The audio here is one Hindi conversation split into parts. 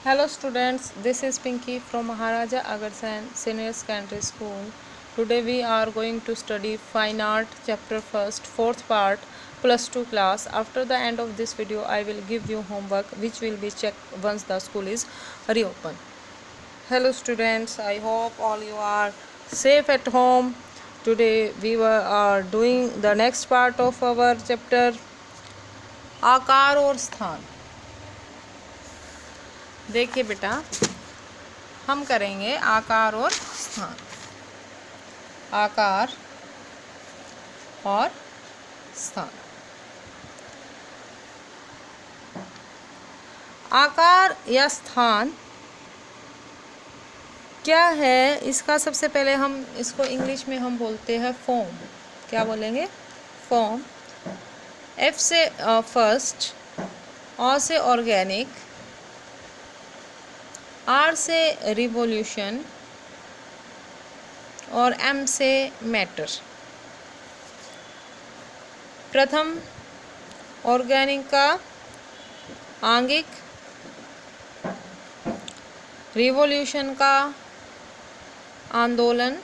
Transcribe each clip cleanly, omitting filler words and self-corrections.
Hello students, this is Pinky from Maharaja Agarsen Senior Secondary School. Today we are going to study Fine Art chapter 1st, 4th part, plus 2 class. After the end of this video, I will give you homework which will be checked once the school is reopened. Hello students, I hope all you are safe at home. Today we are doing the next part of our chapter आकार और स्थान. देखिए बेटा, हम करेंगे आकार और स्थान. आकार और स्थान. आकार या स्थान क्या है, इसका सबसे पहले हम इसको इंग्लिश में हम बोलते हैं फॉर्म. क्या बोलेंगे? फॉर्म. एफ से फर्स्ट, ओ से ऑर्गेनिक, आर से रिवॉल्यूशन और एम से मैटर. प्रथम ऑर्गेनिक का आंगिक, रिवॉल्यूशन का आंदोलन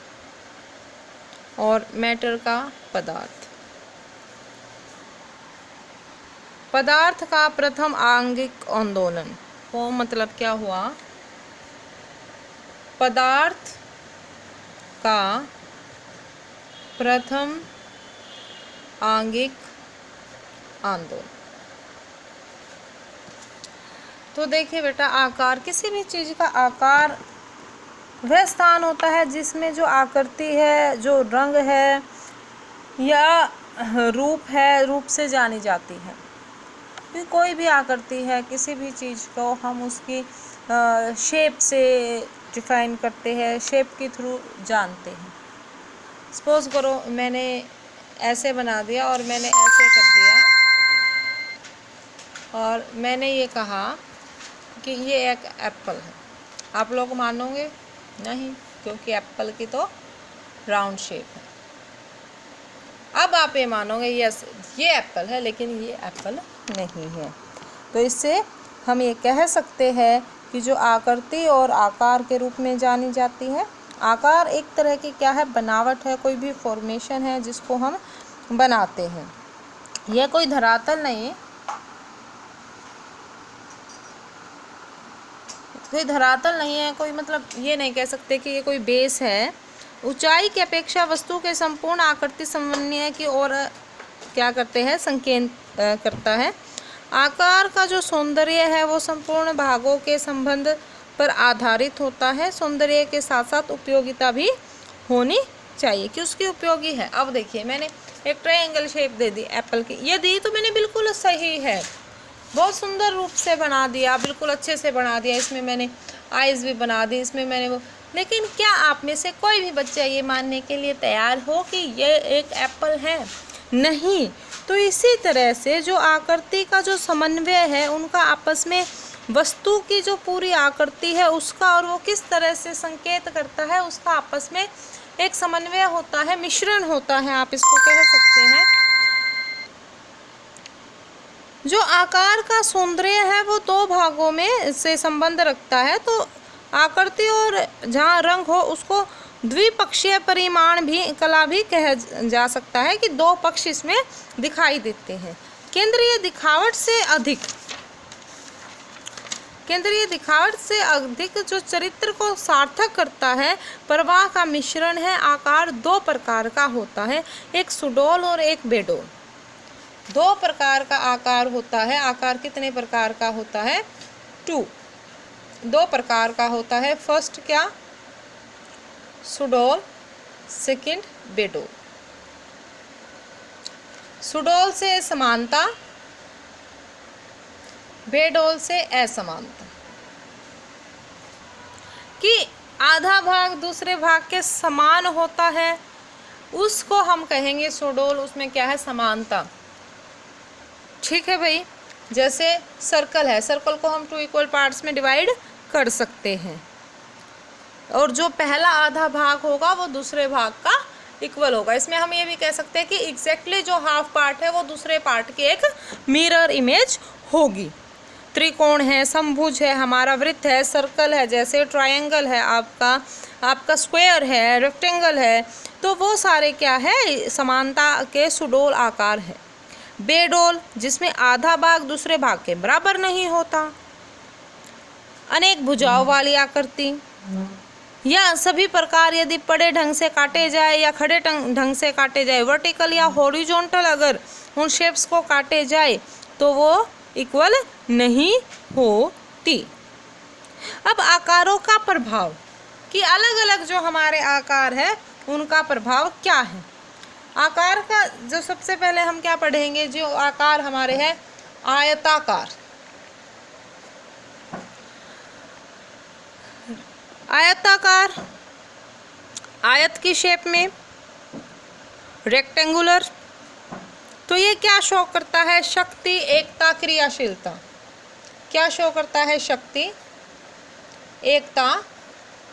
और मैटर का पदार्थ. पदार्थ का प्रथम आंगिक आंदोलन. फॉर्म मतलब क्या हुआ? पदार्थ का प्रथम आंगिक आंदोलन. तो देखिए बेटा, आकार, किसी भी चीज़ का आकार वह स्थान होता है जिसमें जो आकृति है, जो रंग है या रूप है, रूप से जानी जाती है. कोई भी आकृति है, किसी भी चीज़ को हम उसकी शेप से डिफाइन करते हैं, शेप के थ्रू जानते हैं. सपोज करो मैंने ऐसे बना दिया और मैंने ऐसे कर दिया और मैंने ये कहा कि ये एक एप्पल है. आप लोग मानोगे नहीं, क्योंकि एप्पल की तो राउंड शेप है. अब आप ये मानोगे यस ये एप्पल है, लेकिन ये एप्पल नहीं है. तो इससे हम ये कह सकते हैं कि जो आकृति और आकार के रूप में जानी जाती है. आकार एक तरह की क्या है? बनावट है, कोई भी फॉर्मेशन है जिसको हम बनाते हैं. यह कोई धरातल नहीं, कोई धरातल नहीं है, कोई मतलब ये नहीं कह सकते कि ये कोई बेस है. ऊंचाई की अपेक्षा वस्तु के संपूर्ण आकृति समन्वय की ओर क्या करते हैं? संकेत करता है. आकार का जो सौंदर्य है वो संपूर्ण भागों के संबंध पर आधारित होता है. सौंदर्य के साथ साथ उपयोगिता भी होनी चाहिए कि उसकी उपयोगी है. अब देखिए, मैंने एक ट्रायंगल शेप दे दी एप्पल की, ये दी तो मैंने बिल्कुल सही है, बहुत सुंदर रूप से बना दिया, बिल्कुल अच्छे से बना दिया. इसमें मैंने आइज़ भी बना दी, इसमें मैंने वो. लेकिन क्या आप में से कोई भी बच्चा ये मानने के लिए तैयार हो कि ये एक एप्पल है? नहीं. तो इसी तरह से जो आकृति का जो समन्वय है, उनका आपस में वस्तु की जो पूरी आकृति है उसका और वो किस तरह से संकेत करता है, उसका आपस में एक समन्वय होता है, मिश्रण होता है, आप इसको कह सकते हैं. जो आकार का सौंदर्य है वो दो भागों में से संबंध रखता है. तो आकृति और जहाँ रंग हो उसको द्विपक्षीय परिमाण भी, कला भी कहा जा सकता है कि दो पक्ष इसमें दिखाई देते हैं. केंद्रीय दिखावट से अधिक जो चरित्र को सार्थक करता है, प्रवाह का मिश्रण है. आकार दो प्रकार का होता है, एक सुडौल और एक बेडौल. दो प्रकार का आकार होता है. आकार कितने प्रकार का होता है? 2. दो प्रकार का होता है. फर्स्ट क्या? सुडौल, सेकंड बेडौल. सुडौल से समानता, बेडौल से असमानता. कि आधा भाग दूसरे भाग के समान होता है, उसको हम कहेंगे सुडौल. उसमें क्या है? समानता. ठीक है भाई. जैसे सर्कल है, सर्कल को हम 2 इक्वल पार्ट्स में डिवाइड कर सकते हैं और जो पहला आधा भाग होगा वो दूसरे भाग का इक्वल होगा. इसमें हम ये भी कह सकते हैं कि एग्जैक्टली जो हाफ पार्ट है वो दूसरे पार्ट की एक मिरर इमेज होगी. त्रिकोण है, समभुज है, हमारा वृत्त है, सर्कल है, जैसे ट्रायंगल है आपका स्क्वायर है, रेक्टेंगल है, तो वो सारे क्या है, समानता के सुडोल आकार है। बेडोल, जिसमें आधा भाग दूसरे भाग के बराबर नहीं होता। अनेक भुजाओं वाली आकृति, या सभी प्रकार यदि पड़े ढंग से काटे जाए या खड़े ढंग से काटे जाए, वर्टिकल या हॉरिजॉन्टल अगर उन शेप्स को काटे जाए तो वो इक्वल नहीं होती। अब आकारों का प्रभाव, कि अलग अलग जो हमारे आकार है उनका प्रभाव क्या है। आकार का जो सबसे पहले हम क्या पढ़ेंगे, जो आकार हमारे हैं आयताकार। आयताकार, आयत की शेप में, रेक्टेंगुलर, तो ये क्या शो करता है, शक्ति, एकता, क्रियाशीलता। क्या शो करता है, शक्ति, एकता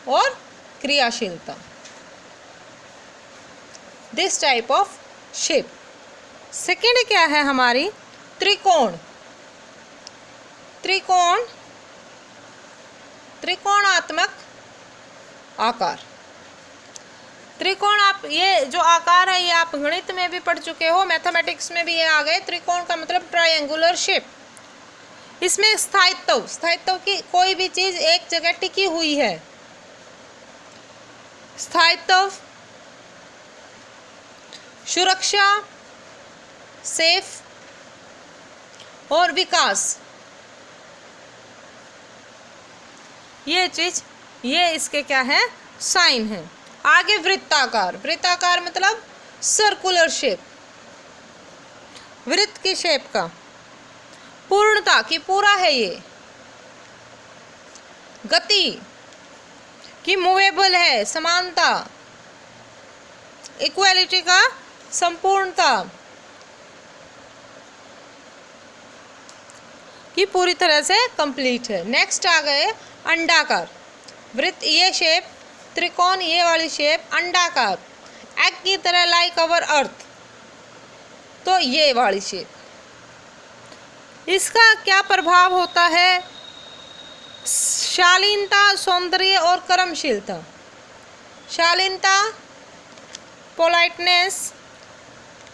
और क्रियाशीलता। This type of shape. Second क्या है हमारी, त्रिकोण। त्रिकोण, त्रिकोणात्मक आकार। त्रिकोण, आप ये जो आकार है ये आप गणित में भी पढ़ चुके हो, मैथमेटिक्स में भी ये आ गए। त्रिकोण का मतलब ट्रायंगुलर शेप। इसमें स्थायित्व, स्थायित्व की कोई भी चीज एक जगह टिकी हुई है। स्थायित्व, सुरक्षा, सेफ और विकास, ये चीज, ये इसके क्या है, साइन है। आगे वृत्ताकार। वृत्ताकार मतलब सर्कुलर शेप, वृत्त की शेप का, पूर्णता की पूरा है ये। गति की मूवेबल है, समानता, इक्वालिटी का संपूर्णता की पूरी तरह से कंप्लीट है। नेक्स्ट आ गए अंडाकार। वृत्त ये शेप, त्रिकोण ये वाली शेप, अंडाकार, एग की तरह, लाइक अवर अर्थ, तो ये वाली शेप। इसका क्या प्रभाव होता है, शालीनता, सौंदर्य और कर्मशीलता। शालीनता, पोलाइटनेस,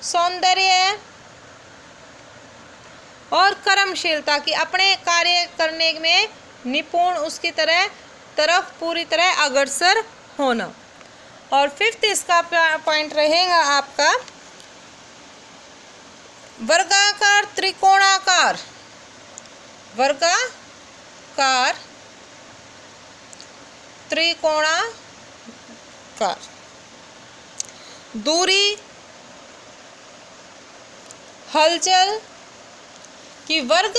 सौंदर्य और कर्मशीलता की, अपने कार्य करने में निपुण, उसकी तरफ पूरी तरह अग्रसर होना। और फिफ्थ इसका पॉइंट रहेगा आपका वर्गाकार, त्रिकोणाकार। वर्गाकार, त्रिकोणाकार, दूरी, हलचल की वर्ग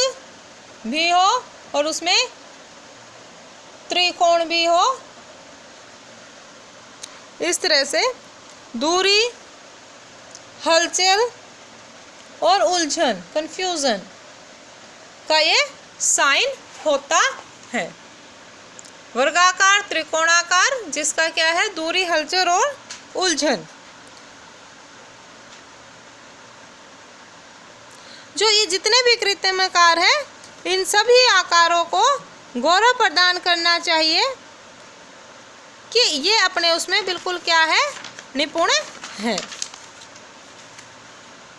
भी हो और उसमें त्रिकोण भी हो, इस तरह से दूरी, हलचल और उलझन, कंफ्यूजन का ये साइन होता है। वर्गाकार, त्रिकोणाकार, जिसका क्या है, दूरी, हलचल और उलझन। जो ये जितने भी कृत्रिम आकार हैं, इन सभी आकारों को गौरव प्रदान करना चाहिए कि ये अपने उसमें बिल्कुल क्या है, निपुण है।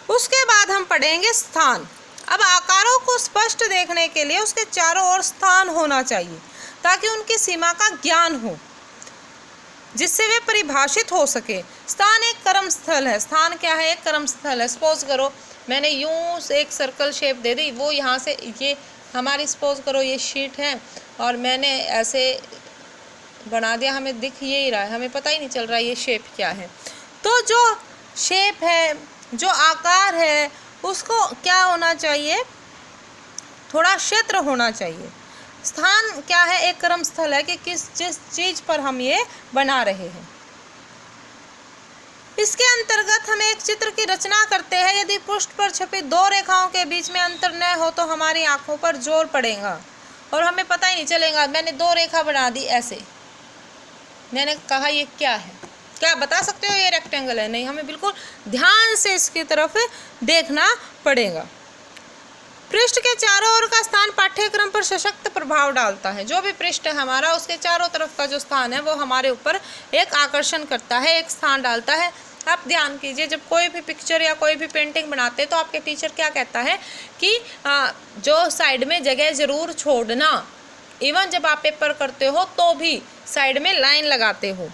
उसके बाद हम पढ़ेंगे स्थान। अब आकारों को स्पष्ट देखने के लिए उसके चारों ओर स्थान होना चाहिए, ताकि उनकी सीमा का ज्ञान हो, जिससे वे परिभाषित हो सके। स्थान एक कर्म स्थल है। स्थान क्या है, एक कर्म स्थल है। सपोज करो मैंने यूं एक सर्कल शेप दे दी, वो यहाँ से ये हमारी, सपोज करो ये शीट है और मैंने ऐसे बना दिया, हमें दिख ये ही रहा है, हमें पता ही नहीं चल रहा ये शेप क्या है। तो जो शेप है, जो आकार है, उसको क्या होना चाहिए, थोड़ा क्षेत्र होना चाहिए। स्थान क्या है, एक कर्म स्थल है कि जिस चीज़ पर हम ये बना रहे हैं। इसके अंतर्गत हम एक चित्र की रचना करते हैं। यदि पृष्ठ पर छपी दो रेखाओं के बीच में अंतर न हो तो हमारी आंखों पर जोर पड़ेगा और हमें पता ही नहीं चलेगा। मैंने दो रेखा बना दी ऐसे, मैंने कहा ये क्या है, क्या बता सकते हो ये रेक्टेंगल है? नहीं, हमें बिल्कुल ध्यान से इसकी तरफ देखना पड़ेगा। पृष्ठ के चारों ओर का स्थान पाठ्यक्रम पर सशक्त प्रभाव डालता है। जो भी पृष्ठ है हमारा, उसके चारों तरफ का जो स्थान है वो हमारे ऊपर एक आकर्षण करता है, एक स्थान डालता है। आप ध्यान कीजिए, जब कोई भी पिक्चर या कोई भी पेंटिंग बनाते हैं तो आपके टीचर क्या कहता है कि जो साइड में जगह ज़रूर छोड़ना, इवन जब आप पेपर करते हो तो भी साइड में लाइन लगाते हो।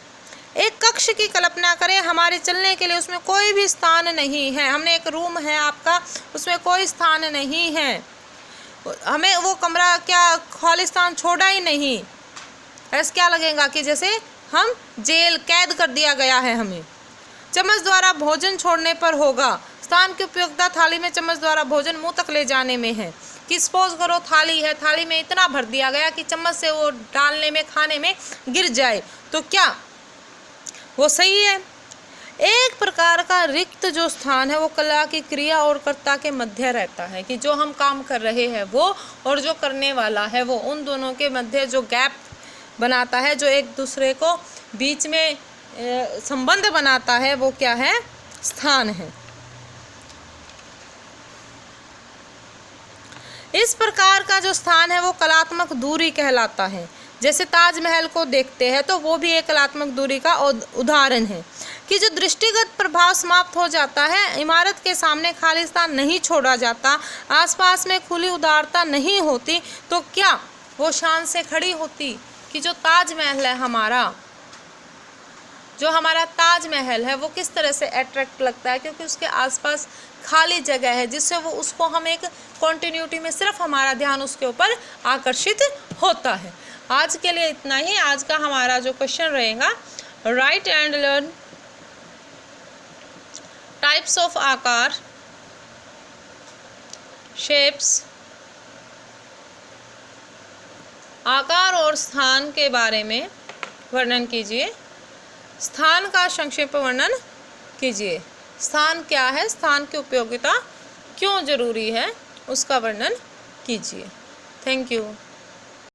एक कक्ष की कल्पना करें, हमारे चलने के लिए उसमें कोई भी स्थान नहीं है। हमने एक रूम है आपका, उसमें कोई स्थान नहीं है, हमें वो कमरा क्या खालिस्तान छोड़ा ही नहीं। ऐसा क्या लगेगा कि जैसे हम जेल कैद कर दिया गया है हमें। चम्मच द्वारा भोजन छोड़ने पर होगा। स्थान की उपयोगिता थाली में चम्मच द्वारा भोजन मुंह तक ले जाने में है। कि सपोज करो थाली है, थाली में इतना भर दिया गया कि चम्मच से वो डालने में, खाने में गिर जाए, तो क्या वो सही है? एक प्रकार का रिक्त जो स्थान है वो कला की क्रिया और कर्ता के मध्य रहता है, कि जो हम काम कर रहे हैं वो और जो करने वाला है वो, उन दोनों के मध्य जो गैप बनाता है, जो एक दूसरे को बीच में संबंध बनाता है, वो क्या है? स्थान है। इस प्रकार का जो स्थान है वो कलात्मक दूरी कहलाता है। जैसे ताजमहल को देखते हैं तो वो भी एक कलात्मक दूरी का उदाहरण है, कि जो दृष्टिगत प्रभाव समाप्त हो जाता है, इमारत के सामने खालिस्तान नहीं छोड़ा जाता, आसपास में खुली उदारता नहीं होती, तो क्या वो शान से खड़ी होती? कि जो ताजमहल है हमारा, जो हमारा ताजमहल है वो किस तरह से अट्रैक्ट लगता है, क्योंकि उसके आसपास खाली जगह है, जिससे वो उसको हम एक कॉन्टिन्यूटी में सिर्फ हमारा ध्यान उसके ऊपर आकर्षित होता है। आज के लिए इतना ही। आज का हमारा जो क्वेश्चन रहेगा, right and learn types of आकार, शेप्स, आकार और स्थान के बारे में वर्णन कीजिए। स्थान का संक्षेप वर्णन कीजिए। स्थान क्या है, स्थान की उपयोगिता क्यों जरूरी है, उसका वर्णन कीजिए। Thank you.